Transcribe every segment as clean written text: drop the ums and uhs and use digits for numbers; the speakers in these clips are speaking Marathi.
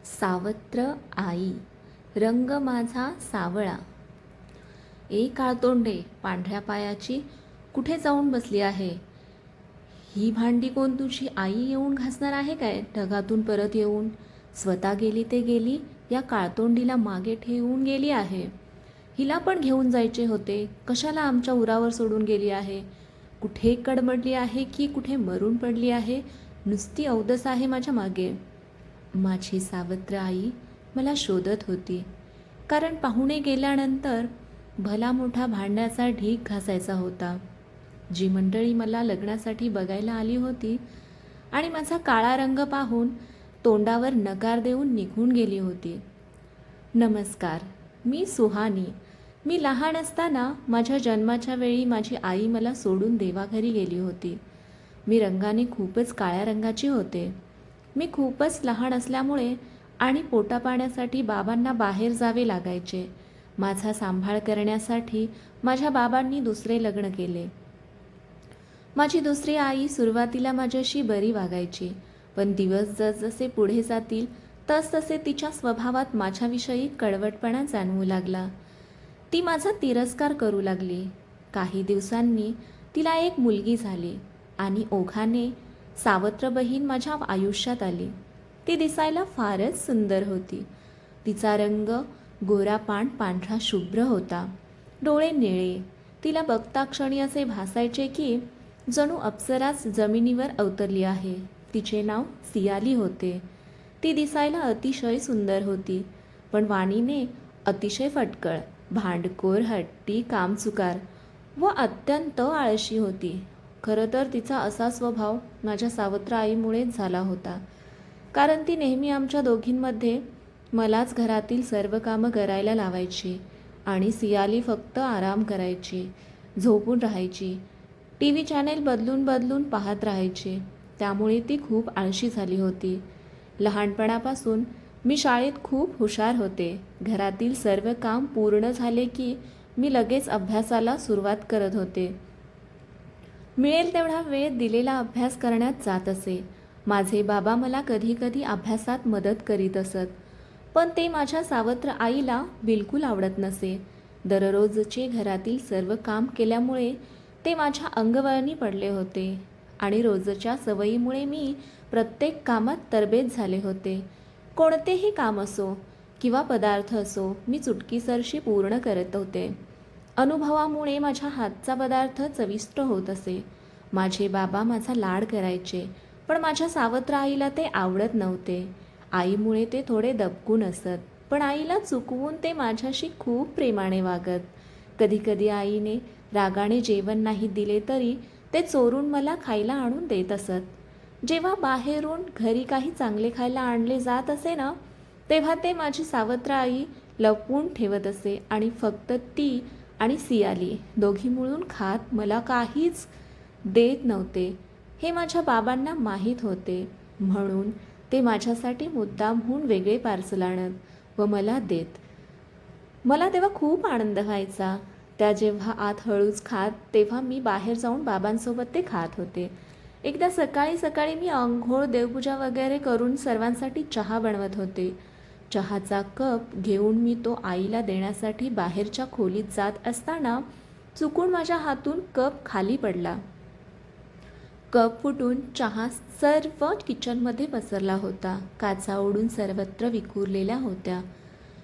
सावत्र आई, रंग माझा सावळा. ए काळतोंडे पांढऱ्या पायाची, कुठे जाऊन बसली आहे? ही भांडी कोण तुझी आई येऊन घासणार आहे काय ढगातून परत येऊन? स्वतः गेली ते गेली, या काळतोंडीला मागे ठेवून गेली आहे. हिला पण घेऊन जायचे होते, कशाला आमच्या उरावर सोडून गेली आहे? कुठे कडमडली आहे की कुठे मरून पडली आहे? नुसती अवदस आहे माझ्या मागे. माझी सावत्र आई मला शोधत होती, कारण पाहुणे गेल्यानंतर भला मोठा भांड्याचा ढीग घासायचा होता. जी मंडळी मला लग्नासाठी बघायला आली होती आणि माझा काळा रंग पाहून तोंडावर नकार देऊन निघून गेली होती. नमस्कार, मी सुहानी. मी लहान असताना माझ्या जन्माच्या वेळी माझी आई मला सोडून देवाघरी गेली होती. मी रंगाने खूपच काळ्या रंगाची होते. मी खूपच लहान असल्यामुळे आणि पोटापाण्यासाठी बाबांना बाहेर जावे लागायचे. माझा सांभाळ करण्यासाठी माझ्या बाबांनी दुसरे लग्न केले. माझी दुसरी आई सुरुवातीला माझ्याशी बरी वागायची, पण दिवस जसजसे पुढे जातील तसतसे तिच्या स्वभावात माझ्याविषयी कडवटपणा जाणवू लागला. ती माझा तिरस्कार करू लागली. काही दिवसांनी तिला एक मुलगी झाली आणि ओघाने सावत्र बहीण माझ्या आयुष्यात आली. ती दिसायला फारच सुंदर होती. तिचा रंग गोरापाण पांढरा शुभ्र होता, डोळे निळे. तिला बघता क्षणी असे भासायचे की जणू अप्सराच जमिनीवर अवतरली आहे. तिचे नाव सियाली होते. ती दिसायला अतिशय सुंदर होती, पण वाणीने अतिशय फटकळ, भांडखोर, हट्टी, कामचुकार व अत्यंत आळशी होती. खरं तर तिचा असा स्वभाव माझ्या सावत्र आईमुळेच झाला होता, कारण ती नेहमी आमच्या दोघींमध्ये मलाच घरातील सर्व कामं करायला लावायची आणि सियाली फक्त आराम करायची, झोपून राहायची, टी व्ही चॅनेल बदलून बदलून पाहत राहायची. त्यामुळे ती खूप आळशी झाली होती. लहानपणापासून मी शाळेत खूप हुशार होते. घरातील सर्व काम पूर्ण झाले की मी लगेच अभ्यासाला सुरुवात करत होते. मिळेल तेवढा वेळ दिलेला अभ्यास करण्यात जात असे. माझे बाबा मला कधी कधी अभ्यासात मदत करीत असत, पण ते माझ्या सावत्र आईला बिलकुल आवडत नसे. दररोजचे घरातील सर्व काम केल्यामुळे ते माझ्या अंगवळणी पडले होते आणि रोजच्या सवयीमुळे मी प्रत्येक कामात तरबेज झाले होते. कोणतेही काम असो किंवा पदार्थ असो, मी चुटकीसरशी पूर्ण करत होते. अनुभवामुळे माझ्या हातचा पदार्थ चविष्ट होत असे. माझे बाबा माझा लाड करायचे, पण माझ्या सावत्र आईला ते आवडत नव्हते. आईमुळे ते थोडे दबकून असत, पण आईला चुकवून ते माझ्याशी खूप प्रेमाने वागत. कधीकधी आईने रागाने जेवण नाही दिले तरी ते चोरून मला खायला आणून देत असत. जेव्हा बाहेरून घरी काही चांगले खायला आणले जात असे ना, तेव्हा ते माझी सावत्र आई लपवून ठेवत असे आणि फक्त ती आणि सियाली दोघी मिळून खात, मला काहीच देत नव्हते. हे माझ्या बाबांना माहीत होते, म्हणून ते माझ्यासाठी मुद्दामहून वेगळे पार्सल आणत व मला देत. मला तेव्हा खूप आनंद व्हायचा. त्या जेव्हा आत हळूच खात, तेव्हा मी बाहेर जाऊन बाबांसोबत ते खात होते. एकदा सकाळी सकाळी मी अंघोळ, देवपूजा वगैरे करून सर्वांसाठी चहा बनवत होते. चहाचा कप घेऊन मी तो आईला देण्यासाठी बाहेरच्या खोलीत जात असताना चुकून माझ्या हातून कप खाली पडला. कप फुटून चहा सर्व किचनमध्ये पसरला होता. काचा उडून सर्वत्र विखुरलेल्या होत्या.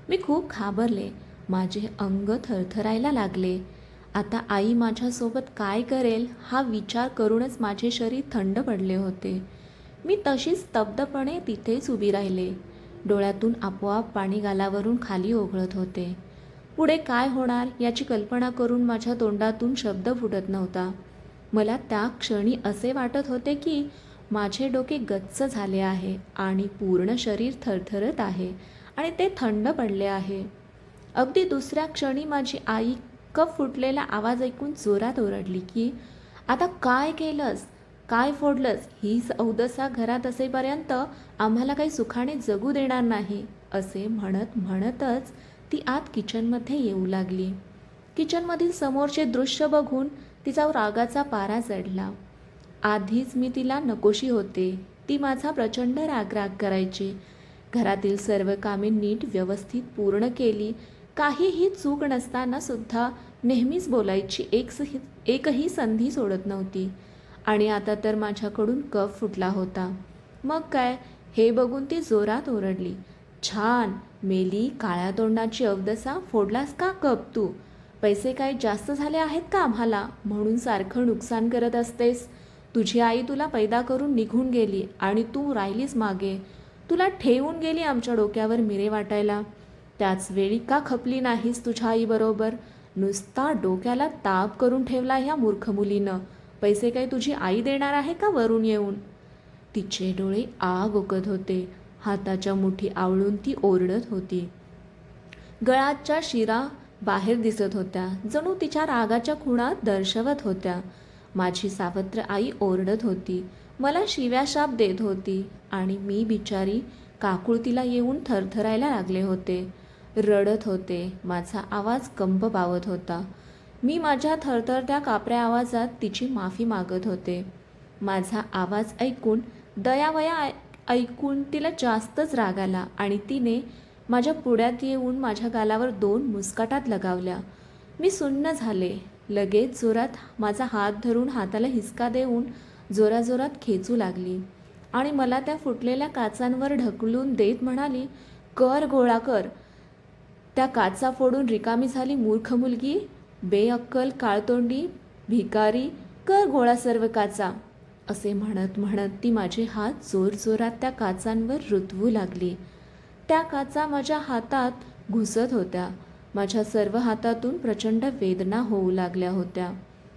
मी खूप घाबरले. माझे अंग थरथरायला लागले. आता आई माझ्यासोबत काय करेल हा विचार करूनच माझे शरीर थंड पडले होते. मी तशीच स्तब्धपणे तिथेच उभी राहिले. डोळ्यातून आपोआप पाणी गालावरून खाली ओघळत होते. पुढे काय होणार याची कल्पना करून माझ्या तोंडातून शब्द फुटत नव्हता. मला त्या क्षणी असे वाटत होते की माझे डोके गच्च झाले आहे आणि पूर्ण शरीर थरथरत आहे आणि ते थंड पडले आहे. अगदी दुसऱ्या क्षणी माझी आई कप फुटलेला आवाज ऐकून जोरात ओरडली की, आता काय केलंस, काय फोडलंस? हीच अवदसा घरात असेपर्यंत आम्हाला काही सुखाने जगू देणार नाही, असे म्हणत म्हणतच ती आत किचनमध्ये येऊ लागली. किचनमधील समोरचे दृश्य बघून तिचा रागाचा पारा चढला. आधीच मी तिला नकोशी होते. ती माझा प्रचंड राग करायची, घरातील सर्व कामे नीट व्यवस्थित पूर्ण केली. काहीही चूक नसताना सुद्धा नेहमीच बोलायची एकही संधी सोडत नव्हती. आणि आता तर माझ्याकडून कफ फुटला होता. मग काय, हे बघून ती जोरात ओरडली. छान मेली काळ्या तोंडाची अवदसा, फोडलास का कप तू? पैसे काय जास्त झाले आहेत का आम्हाला म्हणून सारखं नुकसान करत असतेस? तुझी आई तुला पैदा करून निघून गेली आणि तू राहिलीस मागे. तुला ठेवून गेली आमच्या डोक्यावर मिरे वाटायला. त्याच वेळी का खपली नाहीस तुझ्या आईबरोबर? नुसता डोक्याला ताप करून ठेवला ह्या मूर्ख मुलीनं. पैसे काय तुझी आई देणार आहे का वरून येऊन? तिचे डोळे आग ओकत होते. हाताच्या मुठी आवळून ती ओरडत होती. गळाच्या शिरा बाहेर दिसत होत्या, जणू तिच्या रागाच्या खुणा दर्शवत होत्या. माझी सावत्र आई ओरडत होती, मला शिव्याशाप देत होती आणि मी बिचारी काकुळतीला येऊन थरथरायला लागले होते. रडत होते. माझा आवाज कंप पावत होता. मी माझ्या थरथरत्या कापऱ्या आवाजात तिची माफी मागत होते. माझा आवाज ऐकून दयावया ऐकून तिला जास्तच राग आला आणि तिने माझ्या पुढ्यात येऊन माझ्या गालावर 2 मुस्काटात लगावल्या. मी सुन्न झाले. लगेच जोरात माझा हात धरून हाताला हिसका देऊन जोराजोरात खेचू लागली आणि मला त्या फुटलेल्या काचांवर ढकलून देत म्हणाली, कर गोळा कर. त्या काचा फोडून रिकामी झाली मूर्ख मुलगी, बेअक्कल काळतोंडी भिकारी, कर गोळा सर्व काचा. असे म्हणत म्हणत ती माझे हात जोरजोरात त्या काचांवर रुतवू लागली. त्या काचा माझ्या हातात घुसत होत्या. माझ्या सर्व हातातून प्रचंड वेदना होऊ लागल्या होत्या.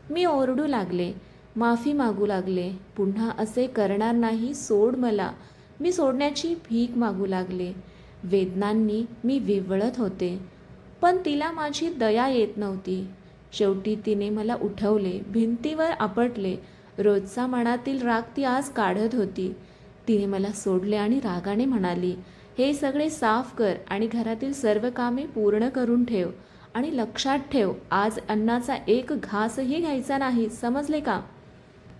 मी ओरडू लागले, माफी मागू लागले, पुन्हा असे करणार नाही, सोड मला. मी सोडण्याची भीक मागू लागले. वेदनांनी मी विव्हळत होते, पण तिला माझी दया येत नव्हती. शेवटी तिने मला उठवले, भिंतीवर आपटले. रोजचा मनातील राग ती आज काढत होती. तिने मला सोडले आणि रागाने म्हणाली, हे सगळे साफ कर आणि घरातील सर्व कामे पूर्ण करून ठेव. आणि लक्षात ठेव, आज अन्नाचा एक घासही घ्यायचा नाही, समजले का?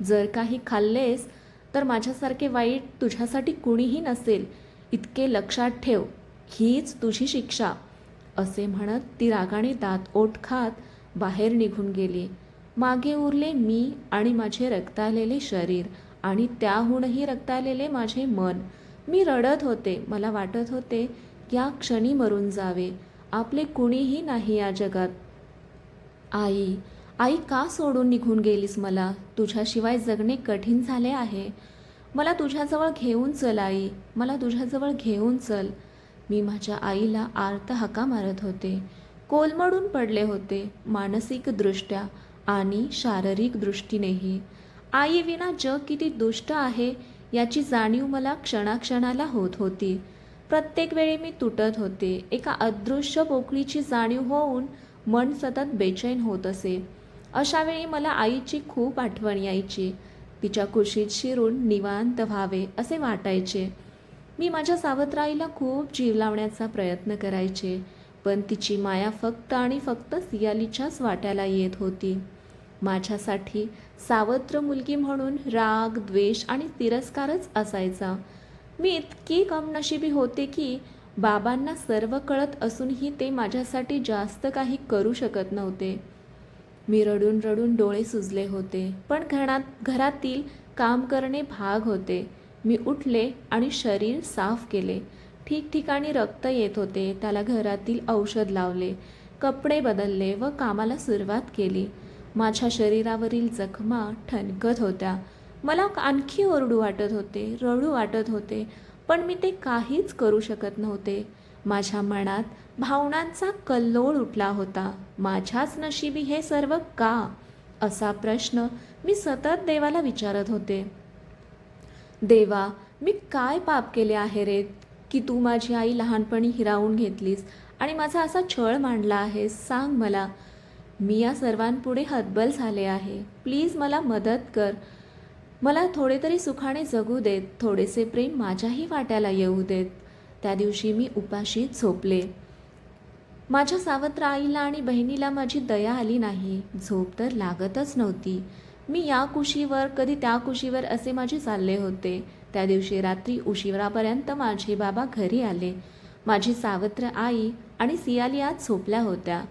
जर काही खाल्लेस तर माझ्यासारखे वाईट तुझ्यासाठी कुणीही नसेल, इतके लक्षात ठेव. हीच तुझी शिक्षा. असे म्हणत ती रागाने दात ओठ खात बाहेर निघून गेली. मागे उरले मी आणि माझे रक्ताळलेले शरीर आणि त्याहूनही रक्ताळलेले माझे मन. मी रडत होते. मला वाटत होते या क्षणी मरून जावे. आपले कुणीही नाही या जगात. आई, आई का सोडून निघून गेलीस मला? तुझ्याशिवाय जगणे कठीण झाले आहे. मला तुझ्याजवळ घेऊन चल आई, मला तुझ्याजवळ घेऊन चल. मी माझ्या आईला आर्त हाका मारत होते. कोलमडून पडले होते, मानसिकदृष्ट्या आणि शारीरिक दृष्टीनेही. आईविना जग किती दुष्ट आहे याची जाणीव मला क्षणाक्षणाला होत होती. प्रत्येक वेळी मी तुटत होते. एका अदृश्य पोकळीची जाणीव होऊन मन सतत बेचैन होत असे. अशावेळी मला आईची खूप आठवण यायची. तिच्या कुशीत शिरून निवांत व्हावे असे वाटायचे. मी माझ्या सावत्र आईला खूप जीव लावण्याचा प्रयत्न करायचे, पण तिची माया फक्त आणि फक्त सियालीच्याच वाट्याला येत होती. माझ्यासाठी सावत्र मुलगी म्हणून राग, द्वेष आणि तिरस्कारच असायचा. मी इतकी कमनशिबी होते की बाबांना सर्व कळत असूनही ते माझ्यासाठी जास्त काही करू शकत नव्हते. मी रडून रडून डोळे सुजले होते, पण घरातील काम करणे भाग होते. मी उठले आणि शरीर साफ केले. ठिकठिकाणी रक्त येत होते, त्याला घरातील औषध लावले, कपडे बदलले व कामाला सुरुवात केली. माझ्या शरीरावरील जखमा ठणकत होत्या. मला आणखी ओरडू वाटत होते, रडू वाटत होते, पण मी ते काहीच करू शकत नव्हते. माझ्या मनात भावनांचा कल्लोळ उठला होता. माझ्याच नशिबी हे सर्व का? असा प्रश्न मी सतत देवाला विचारत होते. देवा, मी काय पाप केले आहे रे, की तू माझी आई लहानपणी हिरावून घेतलीस आणि माझा असा छळ मांडला आहेस? सांग मला. मी या सर्वांपुढे हतबल झाले आहे. प्लीज मला मदत कर. मला थोडे तरी सुखाने जगू देत, थोडेसे प्रेम माझ्याही वाट्याला येऊ देत. त्या दिवशी मी उपाशी झोपले. माझ्या सावत्र आईला आणि बहिणीला माझी दया आली नाही. झोप तर लागतच नव्हती. मी या कुशीवर कधी त्या कुशीवर असे माझे चालले होते. त्या दिवशी रात्री उशिरापर्यंत माझे बाबा घरी आले. माझी सावत्र आई आणि सियाली आत झोपल्या होत्या.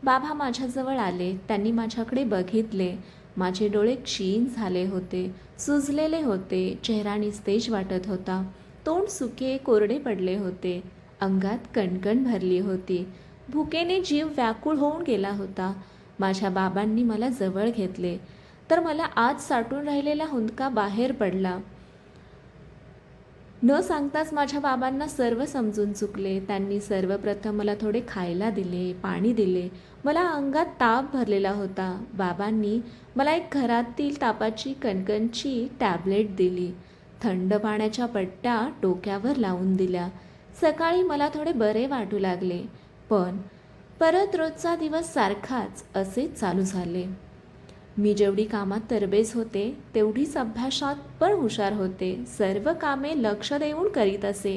बाबा माझ्याजवळ आले. त्यांनी माझ्याकडे बघितले. माझे डोळे क्षीण झाले होते, सुजलेले होते. चेहरा निस्तेज वाटत होता. तोंड सुके कोरडे पडले होते. अंगात कणकण भरली होती. भुकेने जीव व्याकुळ होऊन गेला होता. माझ्या बाबांनी मला जवळ घेतले तर मला आत साठून राहिलेला हुंदका बाहेर पडला. न सांगताच माझ्या बाबांना सर्व समजून चुकले. त्यांनी सर्वप्रथम मला थोडे खायला दिले, पाणी दिले. मला अंगात ताप भरलेला होता. बाबांनी मला एक घरातील तापाची कणकणची टॅबलेट दिली. थंड पाण्याच्या पट्ट्या डोक्यावर लावून दिल्या. सकाळी मला थोडे बरे वाटू लागले. पण परत रोजचा दिवस सारखाच असे चालू झाले. मी जेवढी कामात तरबेज होते तेवढीच अभ्यासात पण हुशार होते. सर्व कामे लक्ष देऊन करीत असे.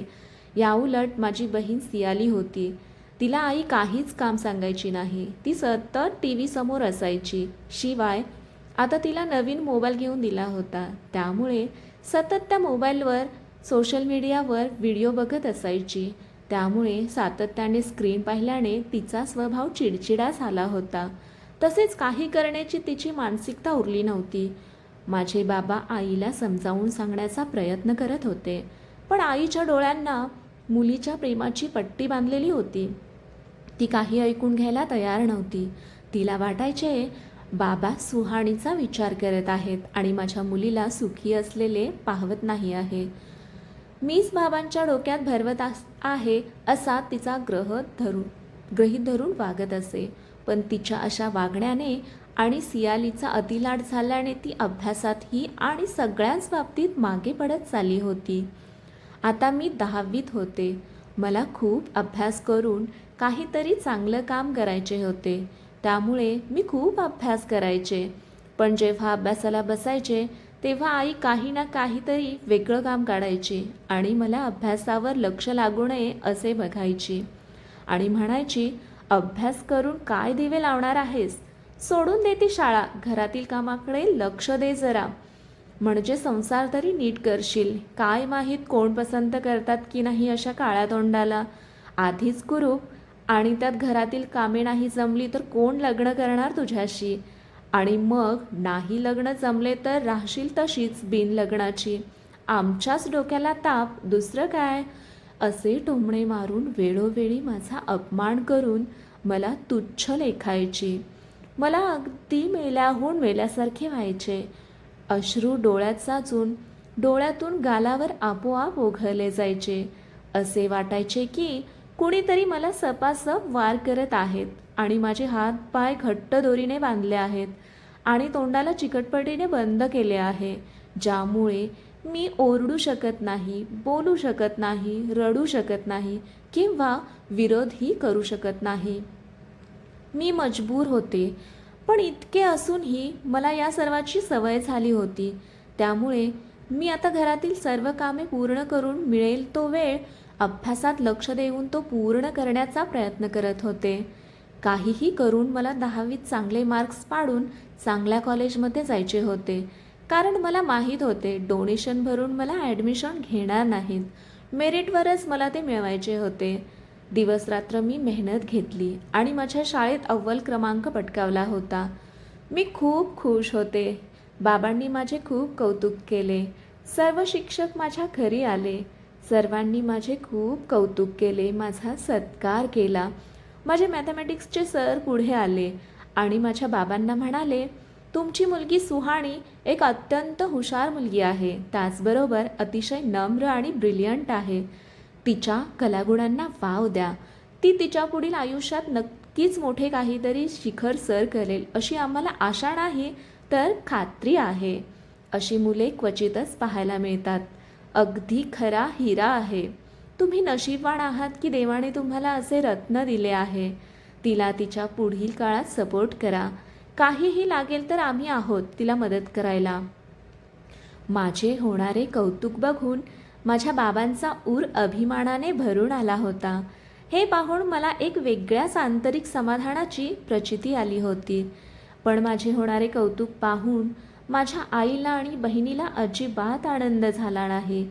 याउलट माझी बहीण सियाली होती. तिला आई काहीच काम सांगायची नाही. ती सतत टी व्ही समोर असायची. शिवाय आता तिला नवीन मोबाईल घेऊन दिला होता. त्यामुळे सतत त्या मोबाईलवर सोशल मीडियावर व्हिडिओ बघत असायची. त्यामुळे सातत्याने स्क्रीन पाहिल्याने तिचा स्वभाव चिडचिडा झाला होता. तसेच काही करण्याची तिची मानसिकता उरली नव्हती. माझे बाबा आईला समजावून सांगण्याचा प्रयत्न करत होते, पण आईच्या डोळ्यांना मुलीच्या प्रेमाची पट्टी बांधलेली होती. ती काही ऐकून घ्यायला तयार नव्हती. तिला वाटायचे बाबा सुहाणीचा विचार करत आहेत आणि माझ्या मुलीला सुखी असलेले पाहवत नाही आहे. मीच बाबांच्या डोक्यात भरवत आहे असा तिचा गृहीत धरून वागत असे. पण तिच्या अशा वागण्याने आणि सियालीचा अतिलाड झाल्याने ती अभ्यासातही आणि सगळ्याच बाबतीत मागे पडत चालली होती. आता मी 10वीत होते. मला खूप अभ्यास करून काहीतरी चांगलं काम करायचे होते. त्यामुळे मी खूप अभ्यास करायचे. पण जेव्हा अभ्यासाला बसायचे तेव्हा आई काही ना काहीतरी वेगळं काम काढायची आणि मला अभ्यासावर लक्ष लागू नये असे बघायची आणि म्हणायची, अभ्यास करून काय दिवे लावणार आहेस? सोडून दे ती शाळा. घरातील कामाकडे लक्ष दे जरा, म्हणजे संसार तरी नीट करशील. काय माहीत कोण पसंत करतात की नाही अशा काळ्या तोंडाला. आधीच कुरूप आणि त्यात घरातील कामे नाही जमली तर कोण लग्न करणार तुझ्याशी? आणि मग नाही लग्न जमले तर राहशील तशीच बिन लग्नाची. आमच्याच डोक्याला ताप, दुसरं काय? असे टोमणे मारून वेळोवेळी माझा अपमान करून मला तुच्छ लेखायची. मला अगदी मेल्याहून मेल्यासारखे व्हायचे. अश्रू डोळ्यात साचून डोळ्यातून गालावर आपोआप ओघळले जायचे. असे वाटायचे की कुणीतरी मला सपासप वार करत आहेत आणि माझे हात पाय घट्ट दोरीने बांधले आहेत आणि तोंडाला चिकटपटीने बंद केले आहे, ज्यामुळे मी ओरडू शकत नाही, बोलू शकत नाही, रडू शकत नाही किंवा विरोधही करू शकत नाही. मी मजबूर होते, पण इतके असूनही मला या सर्वाची सवय झाली होती. त्यामुळे मी आता घरातील सर्व कामे पूर्ण करून मिळेल तो वेळ अभ्यासात लक्ष देऊन तो पूर्ण करण्याचा प्रयत्न करत होते. काहीही करून मला 10वीत चांगले मार्क्स पाडून चांगल्या कॉलेजमध्ये जायचे होते. कारण मला माहीत होते डोनेशन भरून मला ॲडमिशन घेणार नाहीत. मेरिटवरच मला ते मिळवायचे होते. दिवसरात्र मी मेहनत घेतली आणि माझ्या शाळेत अव्वल क्रमांक पटकावला होता. मी खूप खुश होते. बाबांनी माझे खूप कौतुक केले. सर्व शिक्षक माझ्या घरी आले. सर्वांनी माझे खूप कौतुक केले, माझा सत्कार केला. माझे मॅथमॅटिक्सचे सर पुढे आले आणि माझ्या बाबांना म्हणाले, तुमची मुलगी सुहाणी एक अत्यंत हुशार मुलगी आहे. त्याचबरोबर अतिशय नम्र आणि ब्रिलियंट आहे. तिच्या कलागुणांना वाव द्या. ती तिच्या पुढील आयुष्यात नक्कीच मोठे काहीतरी शिखर सर करेल अशी आम्हाला आशा नाही तर खात्री आहे. अशी मुले क्वचितच पाहायला मिळतात. अगदी खरा हिरा आहे. तुम्ही नशीबवान आहात की देवाने तुम्हाला असे रत्न दिले आहे. तिला तिच्या पुढील काळात सपोर्ट करा. काहीही लागेल तर आम्ही आहोत तिला मदत करायला. माझे होणारे कौतुक बघून माझ्या बाबांचा ऊर अभिमानाने भरून आला होता. हे पाहून मला एक वेगळ्याच आंतरिक समाधानाची प्रचिती आली होती. पण माझे होणारे कौतुक पाहून माझ्या आईला आणि बहिणीला अजिबात आनंद झाला नाही.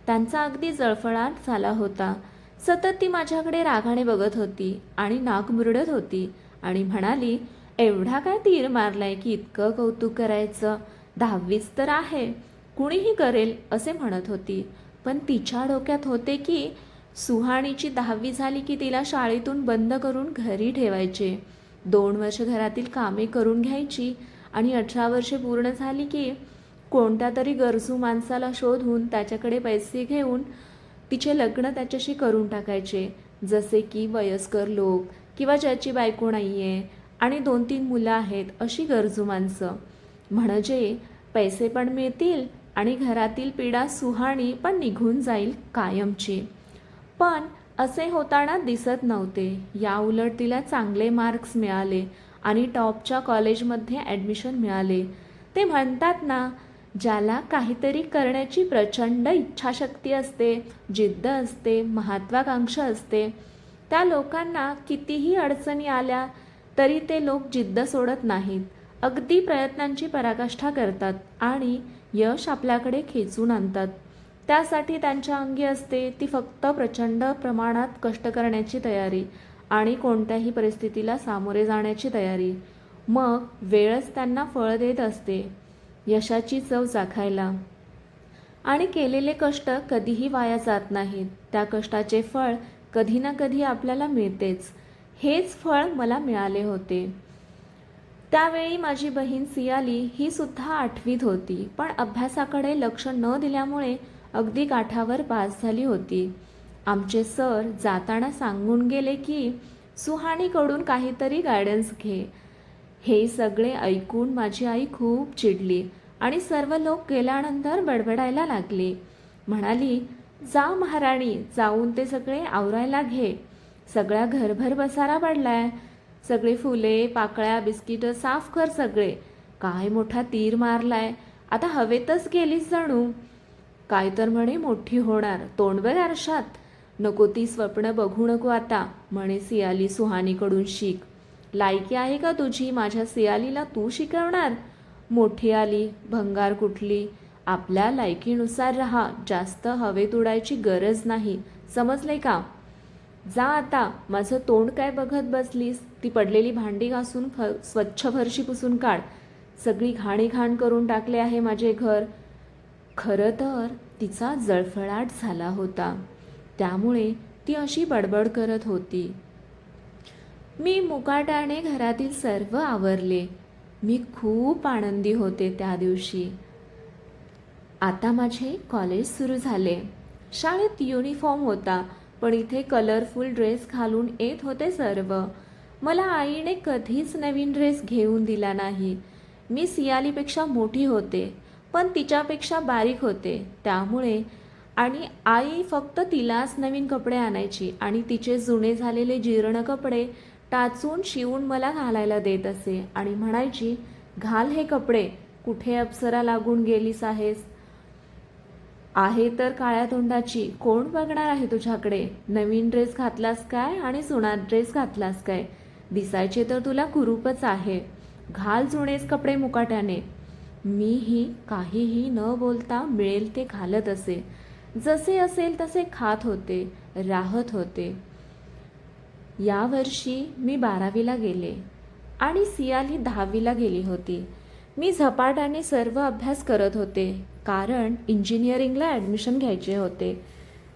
त्यांचा अगदी जळफळाट झाला होता. सतत ती माझ्याकडे रागाने बघत होती आणि नाक मुरडत होती आणि म्हणाली, एवढा काय तीर मारलाय की इतकं कौतुक करायचं? 10वीच तर आहे, कुणीही करेल असे म्हणत होती. पण तिच्या डोक्यात होते की सुहाणीची 10वी झाली की तिला शाळेतून बंद करून घरी ठेवायचे. 2 वर्ष घरातील कामे करून घ्यायची आणि 18 वर्षे पूर्ण झाली की कोणत्या तरी गरजू माणसाला शोधून त्याच्याकडे पैसे घेऊन तिचे लग्न त्याच्याशी करून टाकायचे. जसे की वयस्कर लोक किंवा ज्याची बायको नाही आहे आणि 2-3 मुलं आहेत अशी गरजू माणसं. म्हणजे पैसे पण मिळतील आणि घरातील पीडा सुहाणी पण निघून जाईल कायमची. पण असे होताना दिसत नव्हते. याउलट तिला चांगले मार्क्स मिळाले आणि टॉपच्या कॉलेजमध्ये ॲडमिशन मिळाले. ते म्हणतात ना, ज्याला काहीतरी करण्याची प्रचंड इच्छाशक्ती असते, जिद्द असते, महत्त्वाकांक्षा असते, त्या लोकांना कितीही अडचणी आल्या तरी ते लोक जिद्द सोडत नाहीत. अगदी प्रयत्नांची पराकाष्ठा करतात आणि यश आपल्याकडे खेचून आणतात. त्यासाठी त्यांच्या अंगी असते ती फक्त प्रचंड प्रमाणात कष्ट करण्याची तयारी आणि कोणत्याही परिस्थितीला सामोरे जाण्याची तयारी. मग वेळच त्यांना फळ देत असते यशाची चव चाखायला. आणि केलेले कष्ट कधीही वाया जात नाहीत. त्या कष्टाचे फळ कधी ना कधी आपल्याला मिळतेच. हेच फळ मला मिळाले होते. त्यावेळी माझी बहीण सियाली ही सुद्धा 8वीत होती, पण अभ्यासाकडे लक्ष न दिल्यामुळे अगदी काठावर पास झाली होती. आमचे सर जाताना सांगून गेले की सुहाणीकडून काहीतरी गायडन्स घे. हे सगळे ऐकून माझी आई खूप चिडली आणि सर्व लोक गेल्यानंतर बडबडायला लागली. म्हणाली, जा महाराणी, जाऊन ते सगळे आवरायला घे. सगळ्या घरभर पसारा पडलाय. सगळे फुले, पाकळ्या, बिस्किटं साफ कर सगळे. काय मोठा तीर मारलाय, आता हवेतच गेलीस जणू. काय तर म्हणे मोठी होणार, तोंड बघ आरशात. नको ती स्वप्न बघू नको आता, म्हणे सियाली सुहानीकडून शिक. लायकी आहे का तुझी माझ्या सियालीला तू शिकवणार? मोठी आली, भंगार कुठली. आपल्या लायकीनुसार राहा, जास्त हवेत उडायची गरज नाही, समजले का? जा आता, माझं तोंड काय बघत बसलीस? ती पडलेली भांडी घासून स्वच्छ फरशी पुसून काढ. सगळी घाण करून टाकले आहे माझे घर. खरं तर तिचा जळफळाट झाला होता, त्यामुळे ती अशी बडबड करत होती. मी मुकाट्याने घरातील सर्व आवरले. मी खूप आनंदी होते त्या दिवशी. आता माझे कॉलेज सुरू झाले. शाळेत युनिफॉर्म होता, पण इथे कलरफुल ड्रेस घालून येत होते सर्व. मला आईने कधीच नवीन ड्रेस घेऊन दिला नाही. मी सियालीपेक्षा मोठी होते, पण तिच्यापेक्षा बारीक होते, त्यामुळे आणि आई फक्त तिलाच नवीन कपडे आणायची आणि तिचे जुने झालेले जीर्ण कपडे टाचून शिवून मला घालायला देत असे आणि म्हणायची, घाल हे कपडे, कुठे अप्सरा लागून गेलीस आहेस? आहे तर काळ्या तोंडाची, कोण बघणार आहे तुझ्याकडे? नवीन ड्रेस घातलास काय आणि जुना ड्रेस घातलास काय? दिसायचे तर तुला कुरूपच आहे. घाल जुनेच कपडे मुकाट्याने. मीही काहीही न बोलता मिळेल ते घालत असे. जसे असेल तसे खात होते, राहत होते. यावर्षी मी 12वीला गेले आणि सियाली 10वीला गेली होती. मी झपाट्याने सर्व अभ्यास करत होते, कारण इंजिनिअरिंगला ॲडमिशन घ्यायचे होते.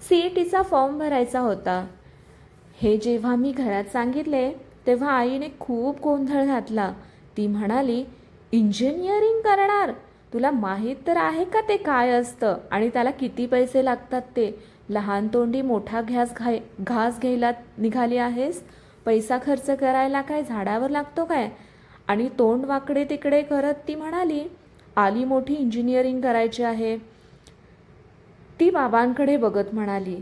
CETचा फॉर्म भरायचा होता. हे जेव्हा मी घरात सांगितले तेव्हा आईने खूप गोंधळ घातला. ती म्हणाली, इंजिनिअरिंग करणार? तुला माहीत तर आहे का ते काय असतं आणि त्याला किती पैसे लागतात ते? लहान तोंडी मोठा घास घ्यायला निघाली आहेस? पैसा खर्च करायला काय झाडावर लागतो काय? आणि तोंड वाकडे तिकडे करत ती म्हणाली, आली मोठी इंजिनिअरिंग करायची आहे. ती बाबांकडे बघत म्हणाली,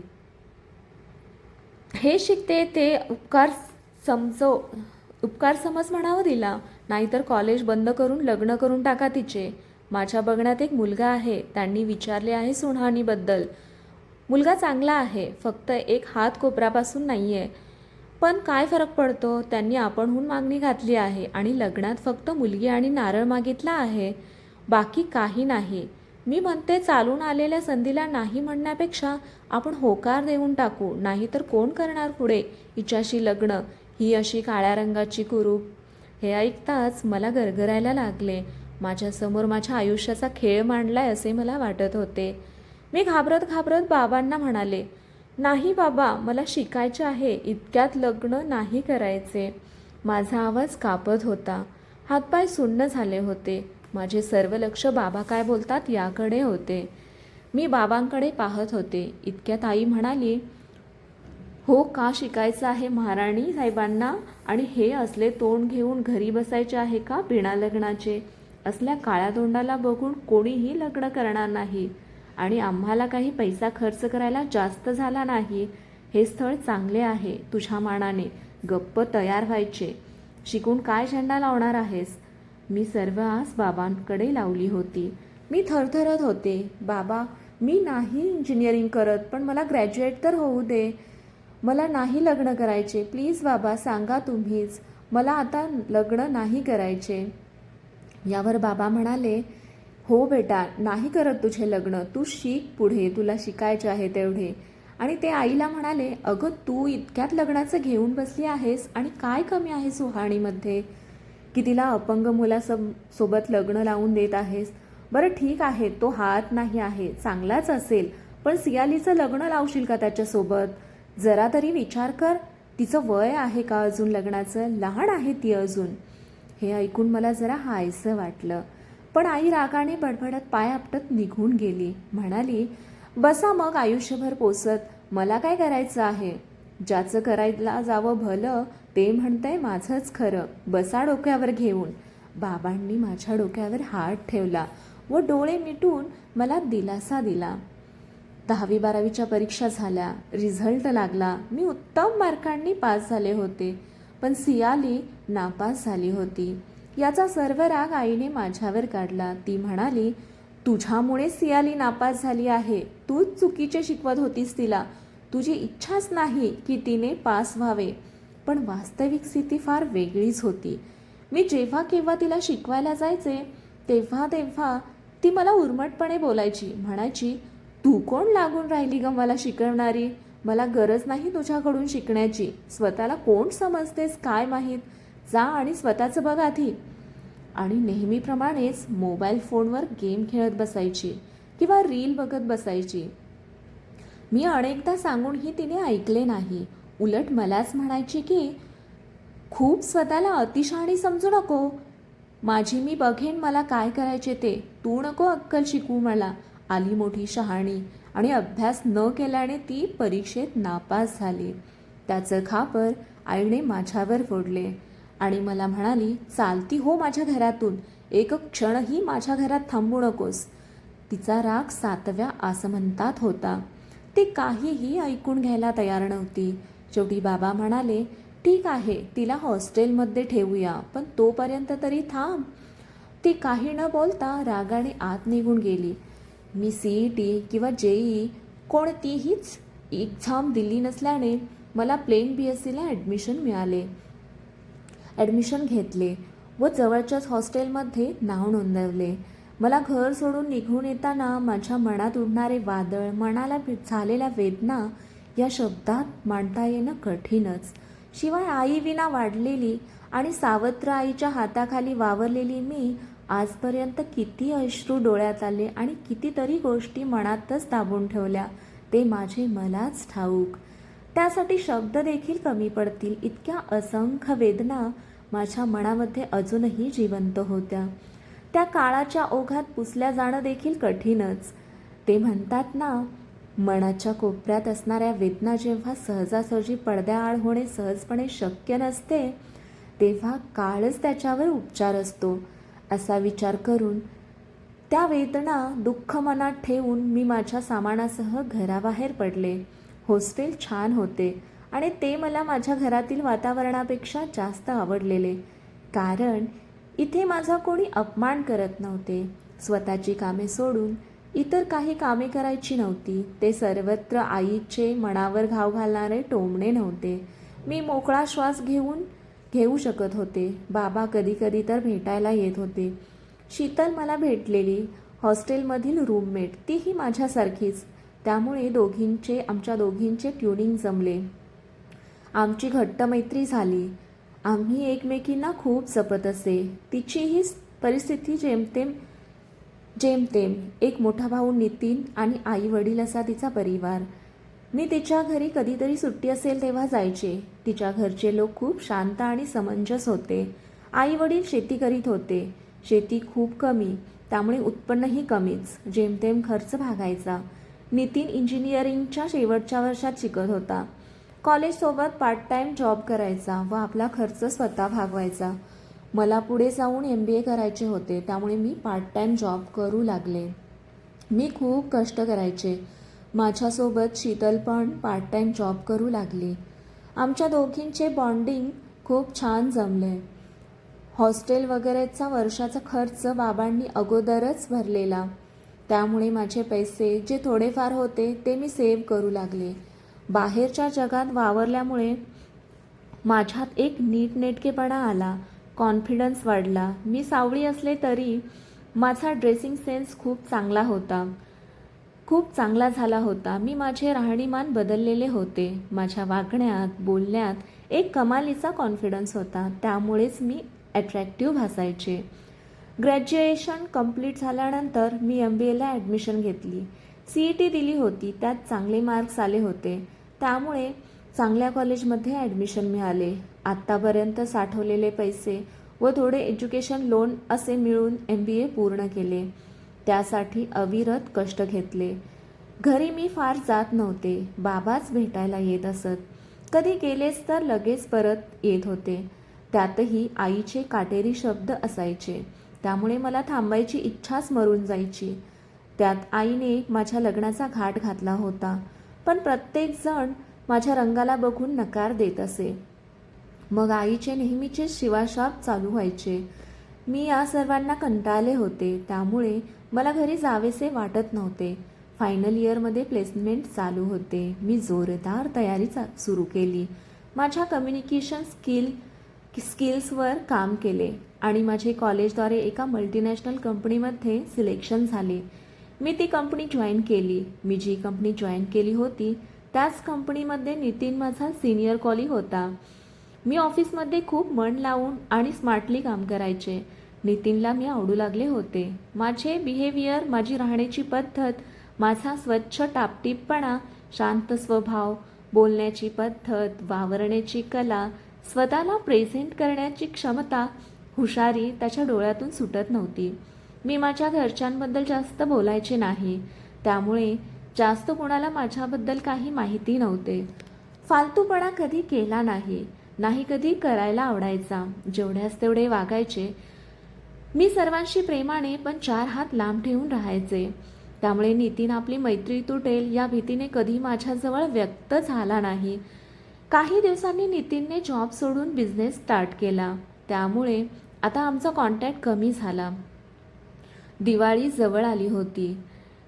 हे शिकते ते उपकार समज म्हणावं तिला, नाहीतर कॉलेज बंद करून लग्न करून टाका तिचे. माझ्या बघण्यात एक मुलगा आहे, त्यांनी विचारले आहे सुहानीबद्दल. मुलगा चांगला आहे, फक्त एक हात कोपऱ्यापासून नाही आहे. पण काय फरक पडतो, त्यांनी आपणहून मागणी घातली आहे आणि लग्नात फक्त मुलगी आणि नारळ मागितला आहे. बाकी काही नाही. मी म्हणते चालून आलेल्या संधीला नाही म्हणण्यापेक्षा आपण होकार देऊन टाकू. नाहीतर कोण करणार पुढे हिच्याशी लग्न, ही अशी काळ्या रंगाची कुरूप. हे ऐकताच मला गरगरायला लागले. माझ्यासमोर माझ्या आयुष्याचा खेळ मांडलाय असे मला वाटत होते. मी घाबरत घाबरत बाबांना म्हणाले, नाही बाबा, मला शिकायचे आहे, इतक्यात लग्न नाही करायचे. माझा आवाज कापत होता. हातपाय सुन्न झाले होते. माझे सर्व लक्ष बाबा काय बोलतात याकडे होते. मी बाबांकडे पाहत होते. इतक्यात आई म्हणाली, हो का शिकायचं आहे महाराणी साहेबांना? आणि हे असले तोंड घेऊन घरी बसायचे आहे का बिना लग्नाचे? असल्या काळ्या तोंडाला बघून कोणीही लग्न करणार नाही. आणि आम्हाला काही पैसा खर्च करायला जास्त झाला नाही. हे स्थळ चांगले आहे तुझ्या मानाने. गप्प तयार व्हायचे. शिकून काय झेंडा लावणार आहेस? मी सर्व आस बाबांकडे लावली होती. मी थरथरत होते. बाबा, मी नाही इंजिनिअरिंग करत, पण मला ग्रॅज्युएट तर होऊ दे. मला नाही लग्न करायचे. प्लीज बाबा, सांगा तुम्हीच. मला आता लग्न नाही करायचे. यावर बाबा म्हणाले, हो बेटा, नाही करत तुझे लग्न. तू शिक पुढे, तुला शिकायचे आहे तेवढे. आणि ते आईला म्हणाले, अगं तू इतक्यात लग्नाचं घेऊन बसली आहेस आणि काय कमी आहे सुहाणीमध्ये की तिला अपंग मुलासोबत लग्न लावून देत आहेस? बरं ठीक आहे, तो हात नाही आहे, चांगलाच असेल, पण सियालीचं लग्न लावशील का त्याच्यासोबत? जरा तरी विचार कर. तिचं वय आहे का अजून लग्नाचं? लहान आहे ती अजून. हे ऐकून मला जरा हायसं वाटलं. पण आई रागाने बडबडत पाय आपटत निघून गेली. म्हणाली, बसा मग आयुष्यभर पोसत. मला काय करायचं आहे? ज्याचं करायला जावं भलं ते म्हणतंय माझंच खरं. बसा डोक्यावर घेऊन. बाबांनी माझ्या डोक्यावर हात ठेवला व डोळे मिटून मला दिलासा दिला. 10वी-12वीच्या परीक्षा झाल्या. रिझल्ट लागला. मी उत्तम मार्कांनी पास झाले होते. पण सियाली नापास झाली होती. याचा सर्व राग आईने माझ्यावर काढला. ती म्हणाली, तुझ्यामुळे सियाली नापास झाली आहे. तूच चुकीचे शिकवत होतीस तिला. तुझी इच्छाच नाही की तिने पास व्हावे. पण वास्तविक स्थिती फार वेगळीच होती. मी जेव्हा केव्हा तिला शिकवायला जायचे तेव्हा तेव्हा ती मला उर्मटपणे बोलायची. म्हणायची, तू कोण लागून राहिली ग मला शिकवणारी? मला गरज नाही तुझ्याकडून शिकण्याची. स्वतःला कोण समजतेस काय माहीत? जा आणि स्वतःचं बघ आधी. आणि नेहमीप्रमाणेच मोबाईल फोनवर गेम खेळत बसायची किंवा रील बघत बसायची. मी अनेकदा सांगूनही तिने ऐकले नाही. उलट मलाच म्हणायची की खूप स्वतःला अतिशहाणी समजू नको. माझी मी बघेन मला काय करायचे ते. तू नको अक्कल शिकवू मला. आली मोठी शहाणी. आणि अभ्यास न केल्याने ती परीक्षेत नापास झाली. त्याचं खापर आईने माझ्यावर फोडले आणि मला म्हणाली, चालती हो माझ्या घरातून. एक क्षणही माझ्या घरात थांबू नकोस. तिचा राग 7व्या आसमंतात होता. ती काहीही ऐकून घ्यायला तयार नव्हती. शेवटी बाबा म्हणाले, ठीक आहे, तिला हॉस्टेलमध्ये ठेवूया, पण तोपर्यंत तरी थांब. ती काही न बोलता रागाने आत निघून गेली. मी CET किंवा JEE कोणतीहीच एक्झाम दिली नसल्याने मला प्लेन BScला ॲडमिशन मिळाले. ॲडमिशन घेतले व जवळच्याच हॉस्टेलमध्ये नाव नोंदवले. मला घर सोडून निघून येताना माझ्या मनात उडणारे वादळ, मनाला झालेल्या वेदना या शब्दात मांडता येणं कठीणच. शिवाय आईविना वाढलेली आणि सावत्र आईच्या हाताखाली वावरलेली मी आजपर्यंत किती अश्रू डोळ्यात आले आणि कितीतरी गोष्टी मनातच दाबून ठेवल्या ते माझे मलाच ठाऊक. त्यासाठी शब्द देखील कमी पडतील इतक्या असंख्य वेदना माझ्या मनामध्ये अजूनही जिवंत होत्या. त्या काळाच्या ओघात पुसल्या जाणं देखील कठीणच. ते म्हणतात ना, मनाच्या कोपऱ्यात असणाऱ्या वेदना जेव्हा सहजासहजी पडद्याआड होणे सहजपणे शक्य नसते तेव्हा काळच त्याच्यावर उपचार असतो, असा विचार करून त्या वेदना दुःख मनात ठेवून मी माझ्या सामानासह घराबाहेर पडले. हॉस्टेल छान होते आणि ते मला माझ्या घरातील वातावरणापेक्षा जास्त आवडलेले. कारण इथे माझा कोणी अपमान करत नव्हते. स्वतःची कामे सोडून इतर काही कामे करायची नव्हती. ते सर्वत्र आईचे मनावर घाव घालणारे टोमणे नव्हते. मी मोकळा श्वास घेऊ शकत होते. बाबा कधी कधी तर भेटायला येत होते. शीतल मला भेटलेली हॉस्टेलमधील रूममेट, तीही माझ्यासारखीच. त्यामुळे आमच्या दोघींचे ट्युनिंग जमले. आमची घट्ट मैत्री झाली. आम्ही एकमेकींना खूप जपत असे. तिचीही परिस्थिती जेमतेम जेमतेम. एक मोठा भाऊ नितीन आणि आई वडील असा तिचा परिवार. मी तिच्या घरी कधीतरी सुट्टी असेल तेव्हा जायचे. तिच्या घरचे लोक खूप शांत आणि समंजस होते. आई वडील शेती करीत होते. शेती खूप कमी, त्यामुळे उत्पन्नही कमीच. जेमतेम खर्च भागायचा. नितीन इंजिनिअरिंगच्या शेवटच्या वर्षात शिकत होता. कॉलेजसोबत पार्ट टाईम जॉब करायचा व आपला खर्च स्वतः भागवायचा. मला पुढे जाऊन MBA करायचे होते, त्यामुळे मी पार्ट टाईम जॉब करू लागले. मी खूप कष्ट करायचे. माझ्यासोबत शीतल पण पार्ट टाईम जॉब करू लागली. आमच्या दोघींचे बॉन्डिंग खूप छान जमले. हॉस्टेल वगैरेचा वर्षाचा खर्च बाबांनी अगोदरच भरलेला. त्यामुळे माझे पैसे जे थोडेफार होते ते मी सेव्ह करू लागले. बाहेरच्या जगात वावरल्यामुळे माझ्यात एक नीटनेटकेपणा आला. कॉन्फिडन्स वाढला. मी सावळी असले तरी माझा ड्रेसिंग सेन्स खूप चांगला झाला होता. मी माझे राहणीमान बदललेले होते. माझ्या वागण्यात बोलण्यात एक कमालीचा कॉन्फिडन्स होता. त्यामुळेच मी अट्रॅक्टिव्ह भासायचे. ग्रॅज्युएशन कंप्लीट झाल्यानंतर मी MBAला ॲडमिशन घेतली. CET दिली होती. त्यात चांगले मार्क्स आले होते. त्यामुळे चांगल्या कॉलेजमध्ये ॲडमिशन मिळाले. आत्तापर्यंत साठवलेले पैसे व थोडे एज्युकेशन लोन असे मिळून MBA पूर्ण केले. त्यासाठी अविरत कष्ट घेतले. घरी मी फार जात नव्हते. बाबाच भेटायला येत असत. कधी गेलेच तर लगेच परत येत होते. त्यातही आईचे काटेरी शब्द असायचे. त्यामुळे मला थांबायची इच्छाच मरून जायची. त्यात आईने माझ्या लग्नाचा घाट घातला होता. पण प्रत्येकजण माझ्या रंगाला बघून नकार देत असे. मग आईचे नेहमीचे शिवाशाप चालू व्हायचे. मी या सर्वांना कंटाळले होते. त्यामुळे मला घरी जावेसे वाटत नव्हते. फायनल इयरमध्ये प्लेसमेंट चालू होते. मी जोरदार तयारी सुरू केली. माझ्या कम्युनिकेशन स्किल्सवर काम केले आणि माझे कॉलेजद्वारे एका मल्टीनॅशनल कंपनीमध्ये सिलेक्शन झाले. मी ती कंपनी जॉईन केली. मी जी कंपनी जॉईन केली होती त्याच कंपनीमध्ये नितीन माझा सिनियर कॉलिग होता. मी ऑफिसमध्ये खूप मन लावून आणि स्मार्टली काम करायचे. नितीनला मी आवडू लागले होते. माझे बिहेवियर, माझी राहण्याची पद्धत, माझा स्वच्छ टापटीपपणा, शांत स्वभाव, बोलण्याची पद्धत, वावरण्याची कला, स्वतःला प्रेझेंट करण्याची क्षमता, हुशारी त्याच्या डोळ्यातून सुटत नव्हती. मी माझ्या घरच्यांबद्दल जास्त बोलायचे नाही. त्यामुळे जास्त कोणाला माझ्याबद्दल काही माहिती नव्हते. फालतूपणा कधी केला नाही कधी करायला आवडायचा. जेवढ्यास तेवढे वागायचे. मी सर्वांशी प्रेमाने पण 4 हात लांब ठेवून राहायचे. त्यामुळे नितीन आपली मैत्री तुटेल या भीतीने कधी माझ्याजवळ व्यक्त झाला नाही. काही दिवसांनी नितीनने जॉब सोडून बिझनेस स्टार्ट केला. त्यामुळे आता आमचा कॉन्टॅक्ट कमी झाला. दिवाळी जवळ आली होती.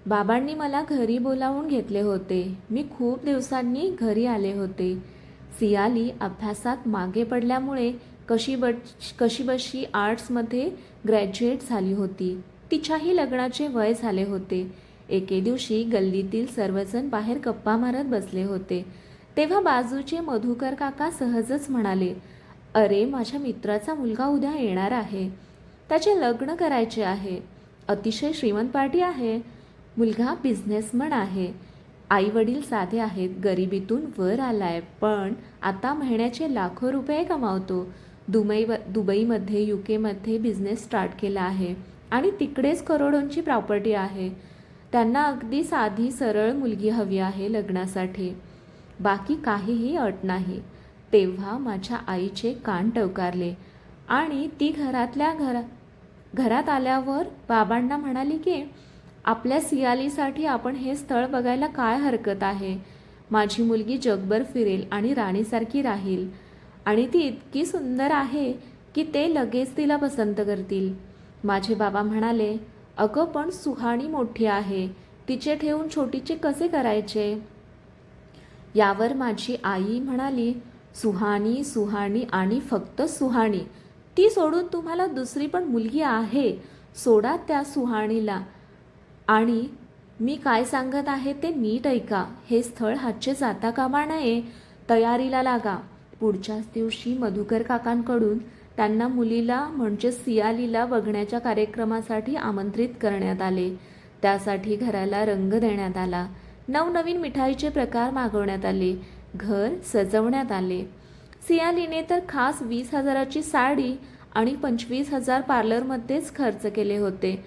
बाबांनी मला घरी बोलावून घेतले होते. मी खूप दिवसांनी घरी आले होते. सियाली अभ्यासात मागे पडल्यामुळे कशीबशी आर्ट्समध्ये ग्रॅज्युएट झाली होती. तिच्याही लग्नाचे वय झाले होते. एके दिवशी गल्लीतील सर्वजण बाहेर गप्पा मारत बसले होते. तेव्हा बाजूचे मधुकर काका सहजच म्हणाले, "अरे, माझ्या मित्राचा मुलगा उद्या येणार आहे. त्याचे लग्न करायचे आहे. अतिशय श्रीमंत पार्टी आहे. मुलगा बिझनेसमन आहे. आई वडील साधे आहेत. गरिबीतून वर आलाय, पण आता महिन्याचे लाखो रुपये कमावतो. दुबईमध्ये UK बिझनेस स्टार्ट केला आहे आणि तिकडेच करोडोंची प्रॉपर्टी आहे. त्यांना अगदी साधी सरळ मुलगी हवी आहे लग्नासाठी. बाकी काहीही अट नाही." तेव्हा माझ्या आईचे कान टवकारले आणि ती घरात आल्यावर बाबांना म्हणाली की आपल्या सियालीसाठी आपण हे स्थळ बघायला काय हरकत आहे. माझी मुलगी जगभर फिरेल आणि राणीसारखी राहील आणि ती इतकी सुंदर आहे की ते लगेच तिला पसंत करतील. माझे बाबा म्हणाले, "अगं, पण सुहाणी मोठी आहे. तिचे ठेवून छोटीचे कसे करायचे?" यावर माझी आई म्हणाली, सुहाणी आणि फक्त सुहाणी. ती सोडून तुम्हाला दुसरी पण मुलगी आहे. सोडा त्या सुहाणीला आणि मी काय सांगत आहे ते नीट ऐका. हे स्थळ हातचे जाता कामा नये. तयारीला लागा. पुढच्याच दिवशी मधुकर काकांकडून त्यांना मुलीला म्हणजे सियालीला बघण्याच्या कार्यक्रमासाठी आमंत्रित करण्यात आले. त्यासाठी घराला रंग देण्यात आला. नवनवीन मिठाईचे प्रकार मागवण्यात आले. घर सजवण्यात आले. सियालीने तर खास 20,000ची साडी आणि 25,000 पार्लरमध्येच खर्च केले होते.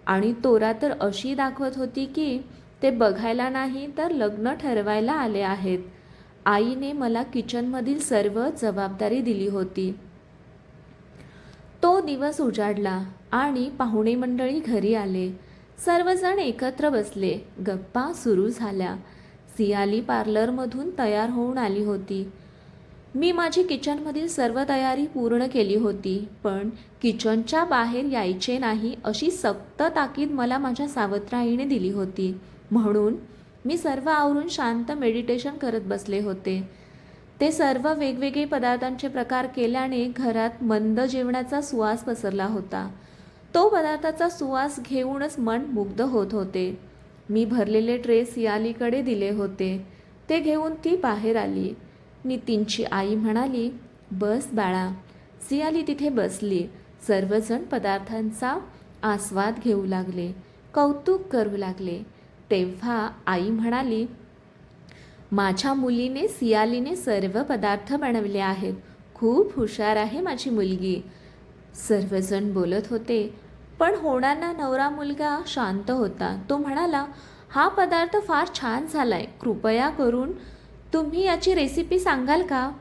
आणि तोरा तर अशी दाखवत होती की ते बघायला नाही तर लग्न ठरवायला आले आहेत. आईने मला किचनमधील सर्व जबाबदारी दिली होती. तो दिवस उजाडला आणि पाहुणे मंडळी घरी आले. सर्वजण एकत्र बसले. गप्पा सुरू झाल्या. सियाली पार्लरमधून तयार होऊन आली होती. मी माझी किचनमधील सर्व तयारी पूर्ण केली होती, पण किचनच्या बाहेर यायचे नाही अशी सक्त ताकीद मला माझ्या सावत्राईने दिली होती. म्हणून मी सर्व आवरून शांत मेडिटेशन करत बसले होते. ते सर्व वेगवेगळे पदार्थांचे प्रकार केल्याने घरात मंद जेवणाचा सुवास पसरला होता. तो पदार्थाचा सुवास घेऊनच मन मुग्ध होत होते. मी भरलेले ट्रे सियालीकडे दिले होते. ते घेऊन ती बाहेर आली. नितीनची आई म्हणाली, बस बाळा. सियाली तिथे बसली. सर्वजण पदार्थांचा आस्वाद घेऊ लागले, कौतुक करू लागले. तेव्हा आई म्हणाली, माझ्या मुलीने सियालीने सर्व पदार्थ बनवले आहेत. खूप हुशार आहे माझी मुलगी. सर्वजण बोलत होते, पण होणारा नवरा मुलगा शांत होता. तो म्हणाला, हा पदार्थ फार छान झालाय. कृपया करून तुम्ही याची रेसिपी सांगाल का?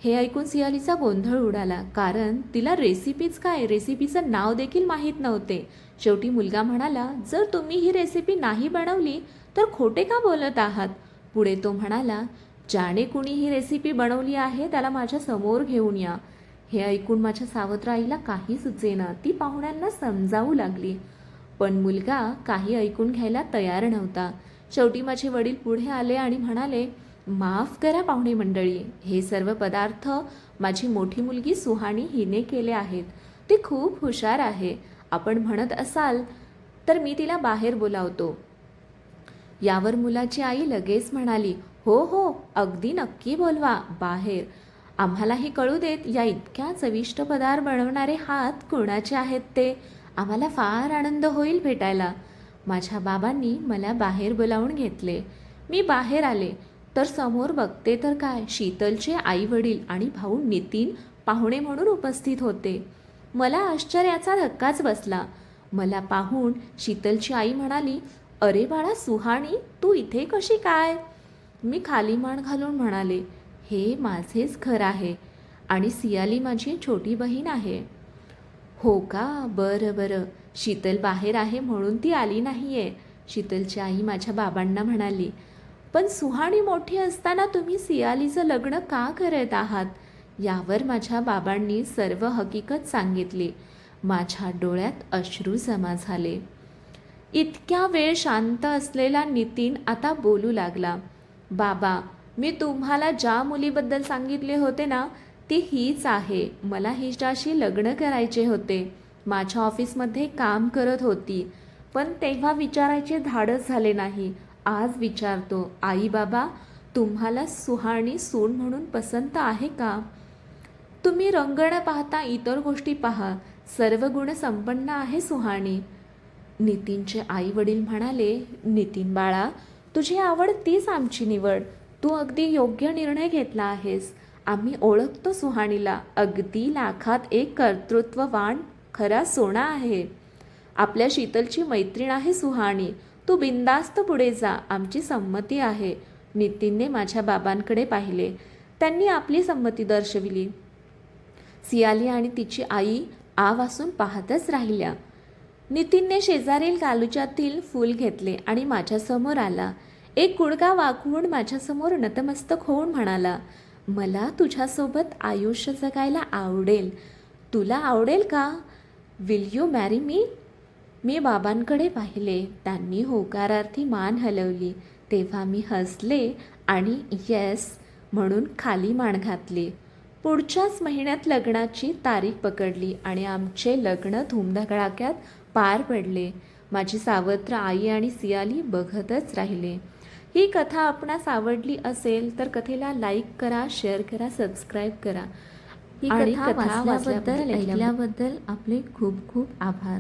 हे ऐकून सियालीचा गोंधळ उडाला, कारण तिला रेसिपीच काय, रेसिपीचं नाव देखील माहीत नव्हते. शेवटी मुलगा म्हणाला, जर तुम्ही ही रेसिपी नाही बनवली तर खोटे का बोलत आहात? पुढे तो म्हणाला, ज्याने कुणी ही रेसिपी बनवली आहे त्याला माझ्या समोर घेऊन या. हे ऐकून माझ्या सावत्र आईला काही सुचेना. ती पाहुण्यांना समजावू लागली, पण मुलगा काही ऐकून घ्यायला तयार नव्हता. शेवटी माझे वडील पुढे आले आणि म्हणाले, माफ करा पाहुणे मंडळी, हे सर्व पदार्थ माझी मोठी मुलगी सुहाणी हिने केले आहेत. ती खूप हुशार आहे. आपण म्हणत असाल तर मी तिला बाहेर बोलावतो. यावर मुलाची आई लगेच म्हणाली, हो हो, अगदी नक्की बोलवा बाहेर. आम्हालाही कळू देत या इतक्या चविष्ट पदार्थ बनवणारे हात कोणाचे आहेत ते. आम्हाला फार आनंद होईल भेटायला. माझ्या बाबांनी मला बाहेर बोलावून घेतले. मी बाहेर आले तर समोर बघते तर काय, शीतलचे आई वडील आणि भाऊ नितीन पाहुणे म्हणून उपस्थित होते. मला आश्चर्याचा धक्काच बसला. मला पाहून शीतलची आई म्हणाली, अरे बाळा सुहाणी, तू इथे कशी काय? मी खाली मान घालून म्हणाले, हे माझेच घर आहे आणि सियाली माझी छोटी बहीण आहे. हो का, बरं बरं. शीतल बाहेर आहे म्हणून ती आली नाही आहे. शीतलची आई माझ्या बाबांना म्हणाली, पण सुहाणी मोठी असताना तुम्ही सियालीचं लग्न का करत आहात? यावर माझ्या बाबांनी सर्व हकीकत सांगितली. माझ्या डोळ्यात अश्रू जमा झाले. इतक्या वेळ शांत असलेला नितीन आता बोलू लागला, बाबा, मी तुम्हाला ज्या मुलीबद्दल सांगितले होते ना, ती हीच आहे. मला हिच्याशी लग्न करायचे होते. माझ्या ऑफिसमध्ये काम करत होती, पण तेव्हा विचारायचे धाडस झाले नाही. आज विचारतो, आई बाबा, तुम्हाला सुहाणी सून म्हणून पसंत आहे का? तुम्ही रंग न पाहता इतर गोष्टी पहा. सर्व गुण संपन्न आहे सुहाणी. नितीनचे आई वडील म्हणाले, नितीन बाळा, तुझी आवड तीच आमची निवड. तू अगदी योग्य निर्णय घेतला आहेस. आम्ही ओळखतो सुहाणीला. अगदी लाखात एक कर्तृत्ववान खरा सोना आहे. आपल्या शीतलची मैत्रीण आहे सुहाणी. तू बिनधास्त पुढे जा. आमची संमती आहे. नितीनने माझ्या बाबांकडे पाहिले. त्यांनी आपली संमती दर्शविली. सियाली आणि तिची आई आ वासून पाहतच राहिल्या. नितीनने शेजारील गालुच्यातील फूल घेतले आणि माझ्यासमोर आला. एक गुडघा वाकवून माझ्यासमोर नतमस्तक होऊन म्हणाला, मला तुझ्यासोबत आयुष्य जगायला आवडेल. तुला आवडेल का? Will you marry me? मी बाबांकडे पाहिले. त्यांनी होकारार्थी मान हलवली. तेव्हा मी हसले आणि येस म्हणून खाली मान घातली. पुढच्याच महिन्यात लग्नाची तारीख पकडली आणि आमचे लग्न धूमधडाक्यात पार पडले. माझी सावत्र आई आणि सियाली बघतच राहिले. ही कथा आपणास आवडली असेल तर कथेला लाईक करा, शेअर करा, सबस्क्राईब करा. ही आणि कथा कथा वाचल्याबद्दल, वाचल्याबद्दल, ऐकल्याबद्दल आपले खूप खूप आभार.